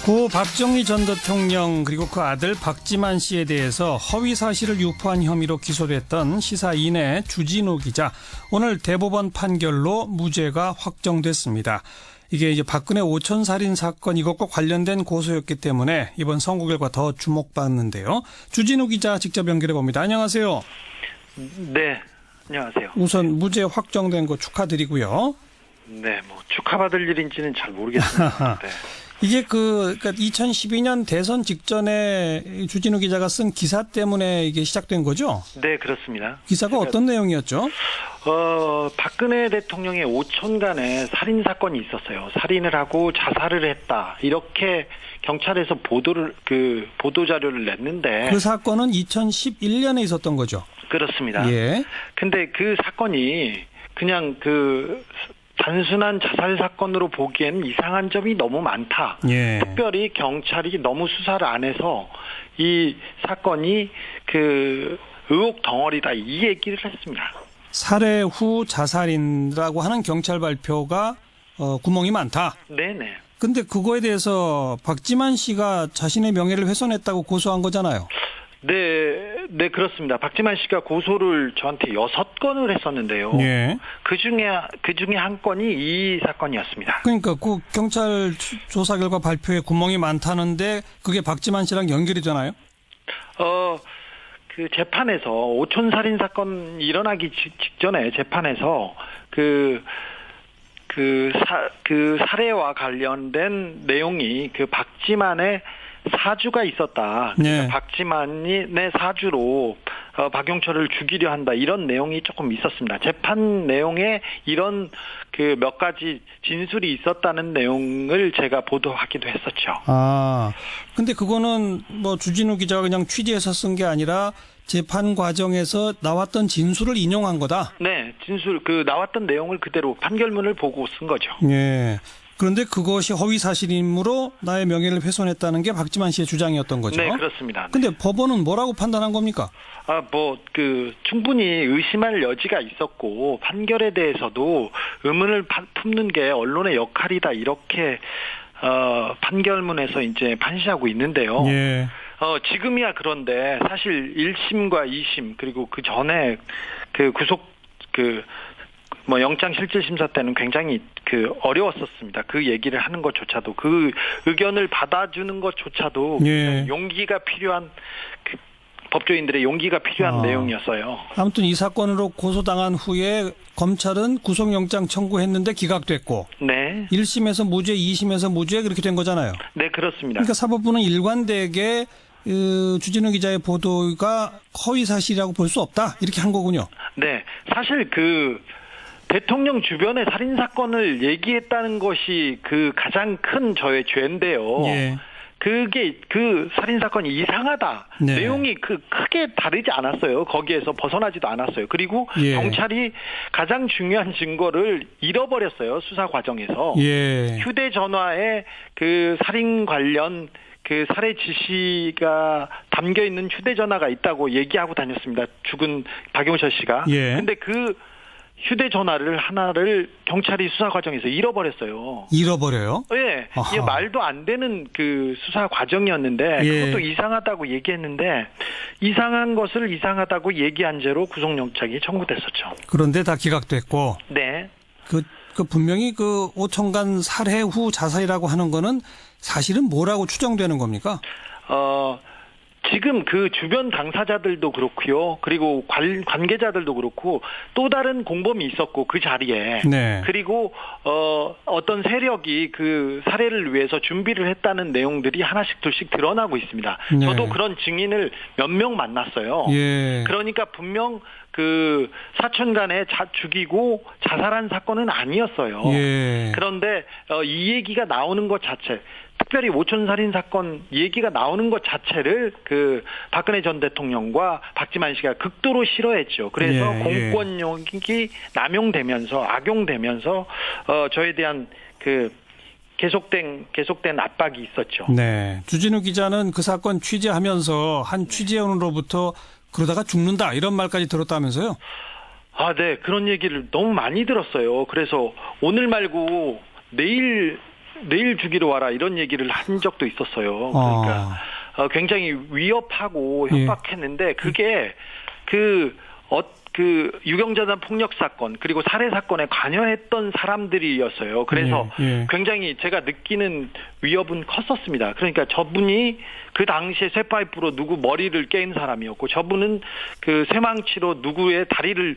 고 박정희 전 대통령 그리고 그 아들 박지만 씨에 대해서 허위 사실을 유포한 혐의로 기소됐던 시사인의 주진우 기자, 오늘 대법원 판결로 무죄가 확정됐습니다. 이게 이제 박근혜 오천살인 사건 이것과 관련된 고소였기 때문에 이번 선고 결과 더 주목받는데요. 주진우 기자 직접 연결해 봅니다. 안녕하세요. 네, 안녕하세요. 우선 무죄 확정된 거 축하드리고요. 네, 뭐 축하받을 일인지는 잘 모르겠습니다. 네. 이게 그러니까 2012년 대선 직전에 주진우 기자가 쓴 기사 때문에 이게 시작된 거죠? 네, 그렇습니다. 기사가 어떤 내용이었죠? 박근혜 대통령의 오촌간에 살인 사건이 있었어요. 살인을 하고 자살을 했다. 이렇게 경찰에서 보도 자료를 냈는데, 그 사건은 2011년에 있었던 거죠? 그렇습니다. 예. 근데 그 사건이 그냥 단순한 자살 사건으로 보기에는 이상한 점이 너무 많다. 예. 특별히 경찰이 너무 수사를 안 해서 이 사건이 의혹 덩어리다, 이 얘기를 했습니다. 살해 후 자살이라고 하는 경찰 발표가 구멍이 많다. 네네. 근데 그거에 대해서 박지만 씨가 자신의 명예를 훼손했다고 고소한 거잖아요. 네, 그렇습니다. 박지만 씨가 고소를 저한테 6건을 했었는데요. 예. 그 중에 한 건이 이 사건이었습니다. 그러니까 그 경찰 조사 결과 발표에 구멍이 많다는데 그게 박지만 씨랑 연결이 되나요? 그 재판에서 오촌살인 사건 일어나기 직전에 재판에서 살해와 관련된 내용이 박지만의 사주가 있었다. 네. 박지만의 사주로 박용철을 죽이려 한다. 이런 내용이 조금 있었습니다. 재판 내용에 이런 몇 가지 진술이 있었다는 내용을 제가 보도하기도 했었죠. 근데 그거는 뭐 주진우 기자가 그냥 취재해서 쓴 게 아니라 재판 과정에서 나왔던 진술을 인용한 거다. 네, 진술 나왔던 내용을 그대로 판결문을 보고 쓴 거죠. 예. 그런데 그것이 허위 사실이므로 나의 명예를 훼손했다는 게 박지만 씨의 주장이었던 거죠. 네, 그렇습니다. 근데 법원은 뭐라고 판단한 겁니까? 충분히 의심할 여지가 있었고 판결에 대해서도 의문을 품는 게 언론의 역할이다, 이렇게 판결문에서 이제 판시하고 있는데요. 예. 지금이야 그런데 사실 1심과 2심 그리고 그 전에 영장실질심사 때는 굉장히 어려웠었습니다. 그 얘기를 하는 것조차도, 그 의견을 받아주는 것조차도 예. 용기가 필요한, 법조인들의 용기가 필요한 내용이었어요. 아무튼 이 사건으로 고소당한 후에 검찰은 구속영장 청구했는데 기각됐고, 네. 1심에서 무죄, 2심에서 무죄 그렇게 된 거잖아요. 네, 그렇습니다. 그러니까 사법부는 일관되게 주진우 기자의 보도가 허위 사실이라고 볼 수 없다, 이렇게 한 거군요. 네, 사실 대통령 주변의 살인 사건을 얘기했다는 것이 가장 큰 저의 죄인데요. 예. 그게 살인 사건이 이상하다. 네. 내용이 크게 다르지 않았어요. 거기에서 벗어나지도 않았어요. 그리고 예. 경찰이 가장 중요한 증거를 잃어버렸어요. 수사 과정에서. 예. 휴대전화에 살인 관련 살해 지시가 담겨 있는 휴대전화가 있다고 얘기하고 다녔습니다. 죽은 박용철 씨가. 예. 근데 휴대전화를 하나를 경찰이 수사 과정에서 잃어버렸어요. 잃어버려요? 네. 이게 말도 안 되는 수사 과정이었는데, 예. 그것도 이상하다고 얘기했는데, 이상한 것을 이상하다고 얘기한 죄로 구속영장이 청구됐었죠. 그런데 다 기각됐고. 네. 분명히 오천간 살해 후 자살이라고 하는 거는 사실은 뭐라고 추정되는 겁니까? 지금 주변 당사자들도 그렇고요. 그리고 관계자들도 그렇고 또 다른 공범이 있었고 그 자리에. 네. 그리고 어떤 세력이 살해를 위해서 준비를 했다는 내용들이 하나씩 둘씩 드러나고 있습니다. 네. 저도 그런 증인을 몇 명 만났어요. 예. 그러니까 분명 사촌 간에 죽이고 자살한 사건은 아니었어요. 예. 그런데 이 얘기가 나오는 것 자체, 특별히 오촌살인 사건 얘기가 나오는 것 자체를 박근혜 전 대통령과 박지만 씨가 극도로 싫어했죠. 그래서 공권력이 남용되면서, 악용되면서 저에 대한 계속된 압박이 있었죠. 네. 주진우 기자는 그 사건 취재하면서 한 취재원으로부터 그러다가 죽는다, 이런 말까지 들었다면서요? 네. 그런 얘기를 너무 많이 들었어요. 그래서 오늘 말고 내일 내일 죽이러 와라 이런 얘기를 한 적도 있었어요. 그러니까 굉장히 위협하고 협박했는데 그게 그 유경재단 폭력 사건 그리고 살해 사건에 관여했던 사람들이었어요. 그래서 굉장히 제가 느끼는 위협은 컸었습니다. 그러니까 저분이 그 당시에 쇠파이프로 누구 머리를 깨인 사람이었고 저분은 그 쇠망치로 누구의 다리를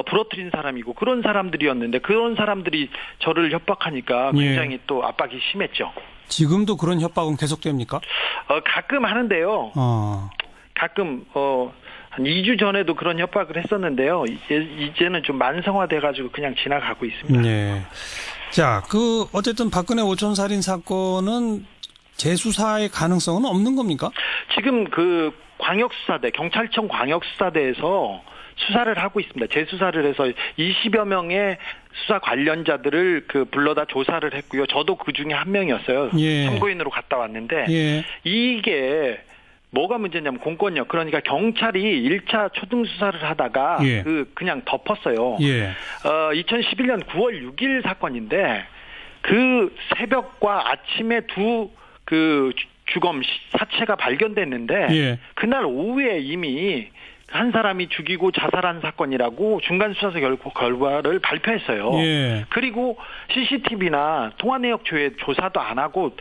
부러뜨린 사람이고 그런 사람들이었는데 그런 사람들이 저를 협박하니까 굉장히 또 압박이 심했죠. 지금도 그런 협박은 계속됩니까? 가끔 하는데요. 가끔 한 2주 전에도 그런 협박을 했었는데요. 이제는 좀 만성화돼가지고 그냥 지나가고 있습니다. 네. 자, 어쨌든 박근혜 오촌살인 사건은 재수사의 가능성은 없는 겁니까? 지금 광역수사대, 경찰청 광역수사대에서 수사를 하고 있습니다. 재수사를 해서 20여 명의 수사 관련자들을 불러다 조사를 했고요. 저도 그 중에 한 명이었어요. 참고인으로 갔다 왔는데 이게 뭐가 문제냐면 공권력. 그러니까 경찰이 1차 초등 수사를 하다가 그냥 덮었어요. 2011년 9월 6일 사건인데 그 새벽과 아침에 두 주검 사체가 발견됐는데 그날 오후에 이미 한 사람이 죽이고 자살한 사건이라고 중간 수사서 결과를 발표했어요. 그리고 CCTV나 통화 내역 조사도 안 하고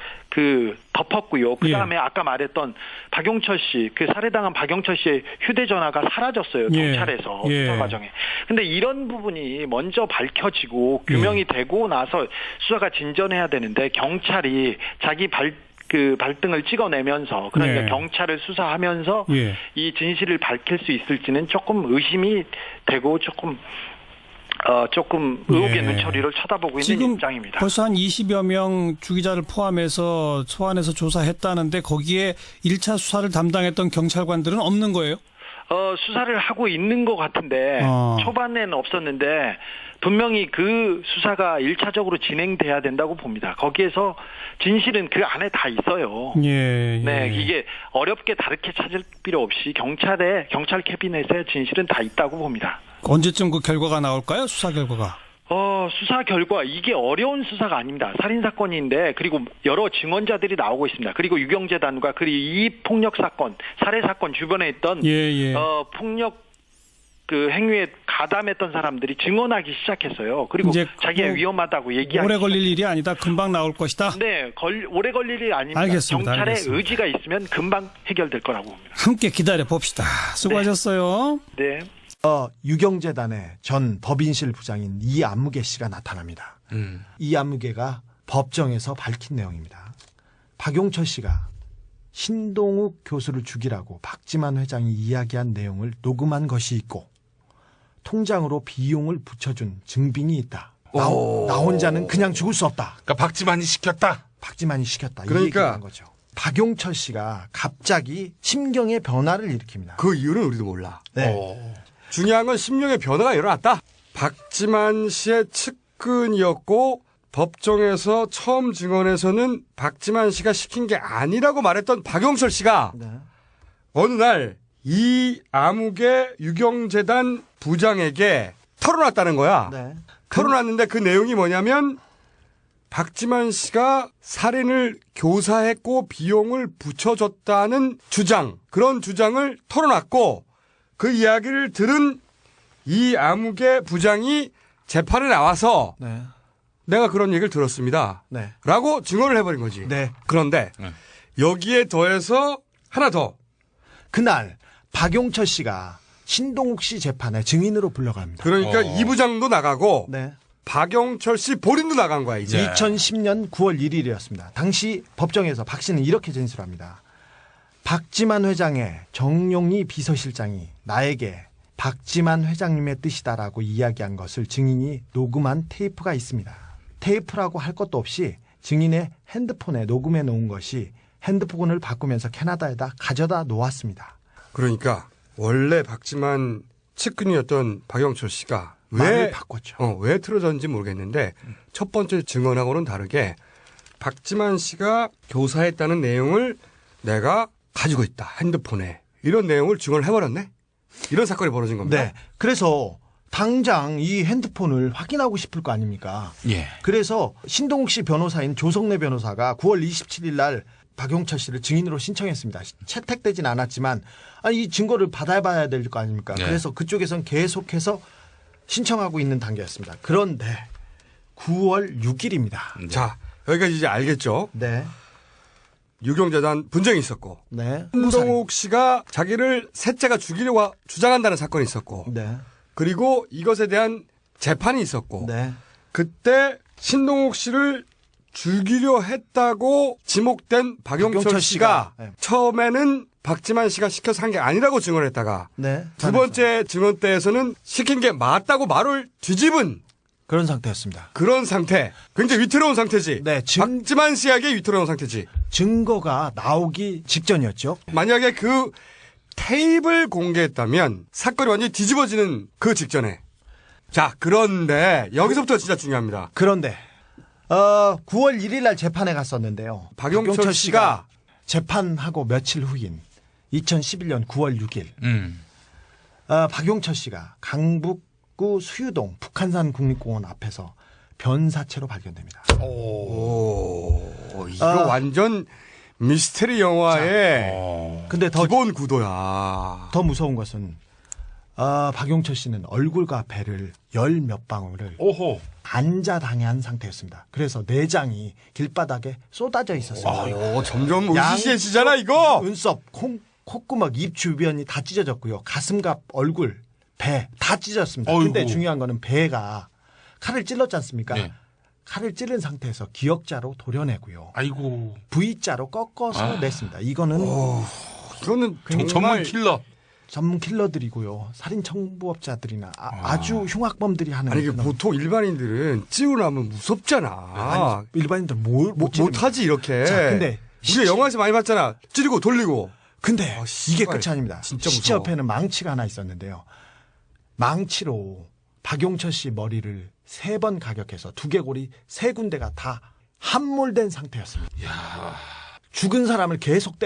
덮었고요. 그다음에 아까 말했던 박용철 씨, 살해당한 박용철 씨의 휴대전화가 사라졌어요. 경찰에서 수사 과정에. 근데 이런 부분이 먼저 밝혀지고 규명이 되고 나서 수사가 진전해야 되는데 경찰이 자기 발등을 찍어내면서 그러니까 경찰을 수사하면서 이 진실을 밝힐 수 있을지는 조금 의심이 되고 조금 의혹의 눈초리를 쳐다보고 있는 입장입니다. 벌써 한 20여 명 주기자를 포함해서 소환해서 조사했다는데 거기에 1차 수사를 담당했던 경찰관들은 없는 거예요? 수사를 하고 있는 것 같은데 초반에는 없었는데 분명히 그 수사가 1차적으로 진행돼야 된다고 봅니다. 거기에서 진실은 그 안에 다 있어요. 네, 이게 어렵게 다르게 찾을 필요 없이 경찰 캐비넷에 진실은 다 있다고 봅니다. 언제쯤 그 결과가 나올까요? 수사 결과가? 수사 결과 이게 어려운 수사가 아닙니다. 살인 사건인데 그리고 여러 증언자들이 나오고 있습니다. 그리고 유경재단과 그리고 이 폭력 사건, 살해 사건 주변에 있던 폭력 행위에 가담했던 사람들이 증언하기 시작했어요. 그리고 자기가 위험하다고 얘기하기 오래 걸릴 일이 아니다. 금방 나올 것이다. 네, 오래 걸릴 일이 아닙니다. 알겠습니다. 경찰의 의지가 있으면 금방 해결될 거라고 봅니다. 함께 기다려 봅시다. 수고하셨어요. 네. 유경재단의 전 법인실 부장인 이안무개 씨가 나타납니다. 이안무개가 법정에서 밝힌 내용입니다. 박용철 씨가 신동욱 교수를 죽이라고 박지만 회장이 이야기한 내용을 녹음한 것이 있고 통장으로 비용을 붙여준 증빙이 있다. 나 혼자는 그냥 죽을 수 없다. 그러니까 박지만이 시켰다. 그러니까 거죠. 박용철 씨가 갑자기 심경의 변화를 일으킵니다. 그 이유는 우리도 몰라. 네. 중요한 건 심경의 변화가 일어났다. 박지만 씨의 측근이었고 법정에서 처음 증언에서는 박지만 씨가 시킨 게 아니라고 말했던 박용철 씨가 어느 날 이 암흑의 유경재단 부장에게 털어놨다는 거야. 털어놨는데 그 내용이 뭐냐면 박지만 씨가 살인을 교사했고 비용을 붙여줬다는 주장, 그런 주장을 털어놨고 그 이야기를 들은 이 암흑의 부장이 재판에 나와서 내가 그런 얘기를 들었습니다. 라고 증언을 해버린 거지. 그런데 여기에 더해서 하나 더. 그날 박용철 씨가 신동욱 씨 재판에 증인으로 불러갑니다. 그러니까 이 부장도 나가고 박용철 씨 본인도 나간 거야 이제. 2010년 9월 1일이었습니다. 당시 법정에서 박 씨는 이렇게 진술합니다. 박지만 회장의 정용희 비서실장이 나에게 박지만 회장님의 뜻이다라고 이야기한 것을 증인이 녹음한 테이프가 있습니다. 테이프라고 할 것도 없이 증인의 핸드폰에 녹음해 놓은 것이 핸드폰을 바꾸면서 캐나다에다 가져다 놓았습니다. 그러니까 원래 박지만 측근이었던 박용철 씨가 말을 바꿨죠. 왜 틀어졌는지 모르겠는데 첫 번째 증언하고는 다르게 박지만 씨가 교사했다는 내용을 내가 가지고 있다. 핸드폰에. 이런 내용을 증언을 해버렸네. 이런 사건이 벌어진 겁니다. 네. 그래서 당장 이 핸드폰을 확인하고 싶을 거 아닙니까? 예. 그래서 신동욱 씨 변호사인 조성래 변호사가 9월 27일 날 박용철 씨를 증인으로 신청했습니다. 채택되진 않았지만 이 증거를 받아봐야 될 거 아닙니까? 네. 그래서 그쪽에선 계속해서 신청하고 있는 단계였습니다. 그런데 9월 6일입니다. 자, 여기까지 이제 알겠죠? 네. 유경재단 분쟁이 있었고 네. 신동욱 씨가 자기를 셋째가 죽이려고 주장한다는 사건이 있었고 네. 그리고 이것에 대한 재판이 있었고 네. 그때 신동욱 씨를 죽이려 했다고 지목된 박용철 씨가 네. 처음에는 박지만 씨가 시켜서 한 게 아니라고 증언했다가 네. 두 번째 증언 때에서는 시킨 게 맞다고 말을 뒤집은 그런 상태였습니다. 그런 상태. 굉장히 위태로운 상태지. 네, 박지만 씨에게 위태로운 상태지. 증거가 나오기 직전이었죠. 만약에 그 테이프를 공개했다면 사건이 완전히 뒤집어지는 그 직전에. 자, 그런데 여기서부터 진짜 중요합니다. 그런데 9월 1일 날 재판에 갔었는데요. 박용철 씨가 재판하고 며칠 후인 2011년 9월 6일 박용철 씨가 강북구 수유동 북한산 국립공원 앞에서 변사체로 발견됩니다. 오, 이거 완전 미스테리 영화의 근데 기본 구도야. 더 무서운 것은 박용철 씨는 얼굴과 배를 열 몇 방울을 오호. 안자당한 상태였습니다. 그래서 내장이 길바닥에 쏟아져 있었습니다. 점점 으시시해지잖아 이거. 눈썹, 콧구멍, 입 주변이 다 찢어졌고요. 가슴과 얼굴, 배 다 찢어졌습니다. 근데 어이구. 중요한 거는 배가 칼을 찔렀지 않습니까? 네. 칼을 찌른 상태에서 기역자로 도려내고요. 아이고. V자로 꺾어서 냈습니다. 이거는 이거는 전문 정말 킬러. 전문 킬러들이고요. 살인 청부업자들이나 아주 흉악범들이 하는 아니 이게 그런- 보통 일반인들은 찌고 나면 무섭잖아. 아니, 일반인들 못 찌릅니다. 못하지 이렇게. 자, 근데 우리가 영화에서 많이 봤잖아. 찌르고 돌리고. 근데 이게 씨발. 끝이 아닙니다. 진짜 시체 무서워. 옆에는 망치가 하나 있었는데요. 망치로 박용철 씨 머리를 3번 가격해서 두개골이 3군데가 다 함몰된 상태였습니다. 죽은 사람을 계속